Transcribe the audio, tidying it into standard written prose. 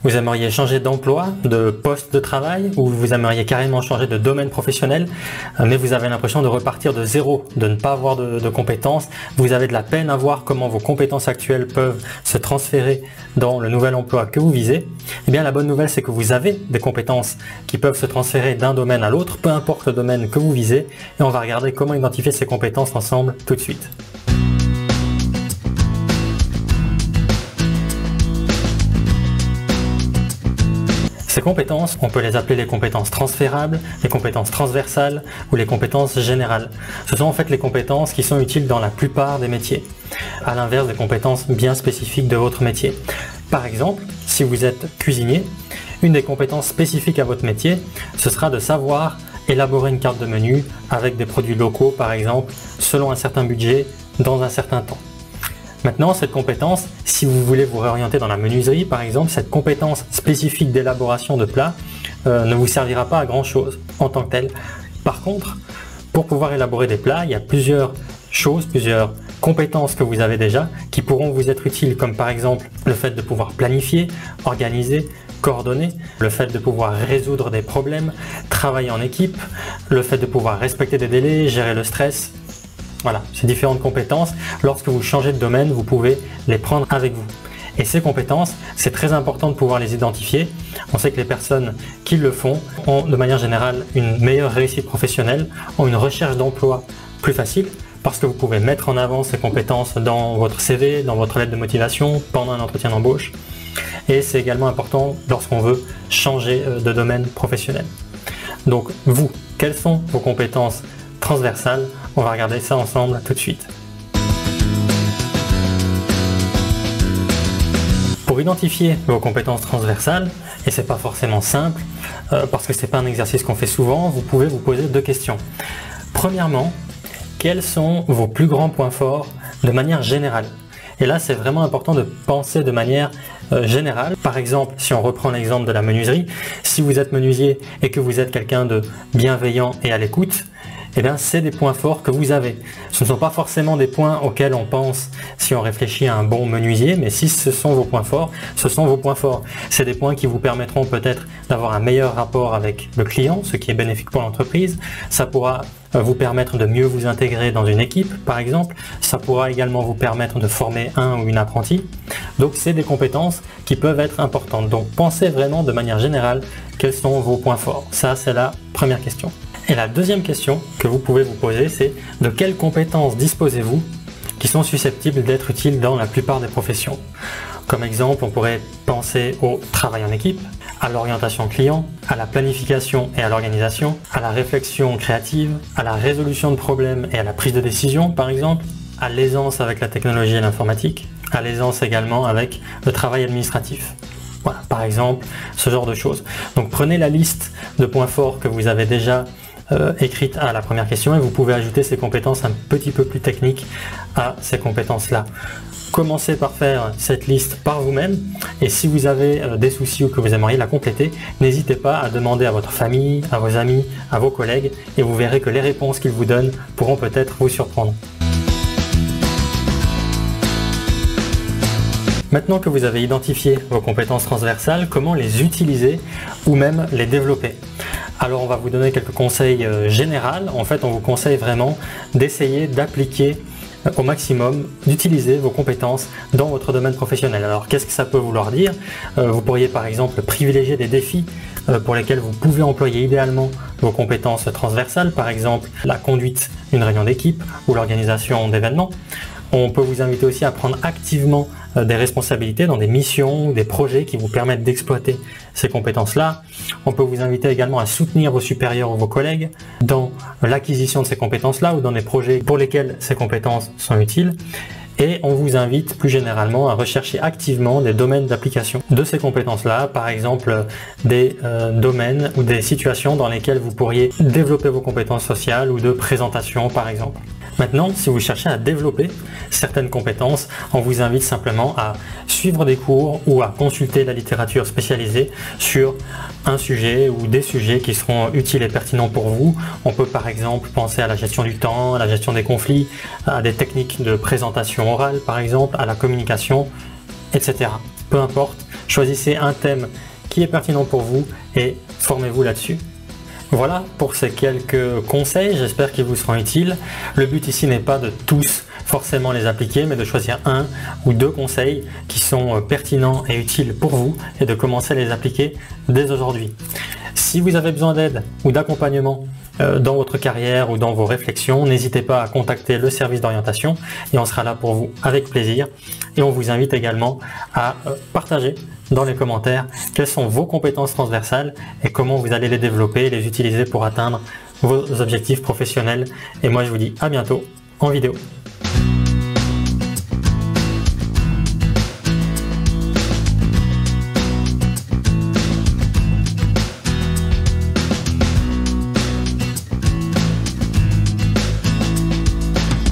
Vous aimeriez changer d'emploi, de poste de travail, ou vous aimeriez carrément changer de domaine professionnel, mais vous avez l'impression de repartir de zéro, de ne pas avoir de compétences. Vous avez de la peine à voir comment vos compétences actuelles peuvent se transférer dans le nouvel emploi que vous visez. Eh bien, la bonne nouvelle, c'est que vous avez des compétences qui peuvent se transférer d'un domaine à l'autre, peu importe le domaine que vous visez, et on va regarder comment identifier ces compétences ensemble tout de suite. Ces compétences, on peut les appeler les compétences transférables, les compétences transversales ou les compétences générales. Ce sont en fait les compétences qui sont utiles dans la plupart des métiers, à l'inverse des compétences bien spécifiques de votre métier. Par exemple, si vous êtes cuisinier, une des compétences spécifiques à votre métier, ce sera de savoir élaborer une carte de menu avec des produits locaux, par exemple, selon un certain budget, dans un certain temps. Maintenant, cette compétence, si vous voulez vous réorienter dans la menuiserie, par exemple, cette compétence spécifique d'élaboration de plats ne vous servira pas à grand chose en tant que telle. Par contre, pour pouvoir élaborer des plats, il y a plusieurs choses, plusieurs compétences que vous avez déjà qui pourront vous être utiles, comme par exemple le fait de pouvoir planifier, organiser, coordonner, le fait de pouvoir résoudre des problèmes, travailler en équipe, le fait de pouvoir respecter des délais, gérer le stress. Voilà, ces différentes compétences, lorsque vous changez de domaine, vous pouvez les prendre avec vous. Et ces compétences, c'est très important de pouvoir les identifier. On sait que les personnes qui le font ont de manière générale une meilleure réussite professionnelle, ont une recherche d'emploi plus facile, parce que vous pouvez mettre en avant ces compétences dans votre CV, dans votre lettre de motivation, pendant un entretien d'embauche. Et c'est également important lorsqu'on veut changer de domaine professionnel. Donc vous, quelles sont vos compétences transversales? On va regarder ça ensemble tout de suite. Pour identifier vos compétences transversales, et c'est pas forcément simple, parce que c'est pas un exercice qu'on fait souvent, vous pouvez vous poser deux questions. Premièrement, quels sont vos plus grands points forts de manière générale? Et là, c'est vraiment important de penser de manière générale. Par exemple, si on reprend l'exemple de la menuiserie, si vous êtes menuisier et que vous êtes quelqu'un de bienveillant et à l'écoute, eh bien, c'est des points forts que vous avez. Ce ne sont pas forcément des points auxquels on pense si on réfléchit à un bon menuisier, mais si ce sont vos points forts, ce sont vos points forts. C'est des points qui vous permettront peut-être d'avoir un meilleur rapport avec le client, ce qui est bénéfique pour l'entreprise. Ça pourra vous permettre de mieux vous intégrer dans une équipe, par exemple. Ça pourra également vous permettre de former un ou une apprentie. Donc, c'est des compétences qui peuvent être importantes. Donc, pensez vraiment de manière générale quels sont vos points forts. Ça, c'est la première question. Et la deuxième question que vous pouvez vous poser, c'est de quelles compétences disposez-vous qui sont susceptibles d'être utiles dans la plupart des professions. Comme exemple, on pourrait penser au travail en équipe, à l'orientation client, à la planification et à l'organisation, à la réflexion créative, à la résolution de problèmes et à la prise de décision, par exemple, à l'aisance avec la technologie et l'informatique, à l'aisance également avec le travail administratif. Voilà, par exemple, ce genre de choses. Donc prenez la liste de points forts que vous avez déjà écrite à la première question et vous pouvez ajouter ces compétences un petit peu plus techniques à ces compétences-là. Commencez par faire cette liste par vous-même et si vous avez des soucis ou que vous aimeriez la compléter, n'hésitez pas à demander à votre famille, à vos amis, à vos collègues et vous verrez que les réponses qu'ils vous donnent pourront peut-être vous surprendre. Maintenant que vous avez identifié vos compétences transversales, comment les utiliser ou même les développer? Alors on va vous donner quelques conseils généraux. En fait, on vous conseille vraiment d'essayer d'appliquer au maximum, d'utiliser vos compétences dans votre domaine professionnel. Alors qu'est-ce que ça peut vouloir dire? Vous pourriez par exemple privilégier des défis pour lesquels vous pouvez employer idéalement vos compétences transversales, par exemple la conduite d'une réunion d'équipe ou l'organisation d'événements. On peut vous inviter aussi à prendre activement des responsabilités dans des missions ou des projets qui vous permettent d'exploiter ces compétences-là. On peut vous inviter également à soutenir vos supérieurs ou vos collègues dans l'acquisition de ces compétences-là ou dans des projets pour lesquels ces compétences sont utiles. Et on vous invite plus généralement à rechercher activement des domaines d'application de ces compétences-là, par exemple des domaines ou des situations dans lesquelles vous pourriez développer vos compétences sociales ou de présentation par exemple. Maintenant, si vous cherchez à développer certaines compétences, on vous invite simplement à suivre des cours ou à consulter la littérature spécialisée sur un sujet ou des sujets qui seront utiles et pertinents pour vous. On peut par exemple penser à la gestion du temps, à la gestion des conflits, à des techniques de présentation orale par exemple, à la communication, etc. Peu importe, Choisissez un thème qui est pertinent pour vous et formez-vous là-dessus. Voilà pour ces quelques conseils, j'espère qu'ils vous seront utiles. Le but ici n'est pas de tous forcément les appliquer, mais de choisir un ou deux conseils qui sont pertinents et utiles pour vous et de commencer à les appliquer dès aujourd'hui. Si vous avez besoin d'aide ou d'accompagnement dans votre carrière ou dans vos réflexions, n'hésitez pas à contacter le service d'orientation et on sera là pour vous avec plaisir. Et on vous invite également à partager dans les commentaires quelles sont vos compétences transversales et comment vous allez les développer et les utiliser pour atteindre vos objectifs professionnels. Et moi je vous dis à bientôt en vidéo.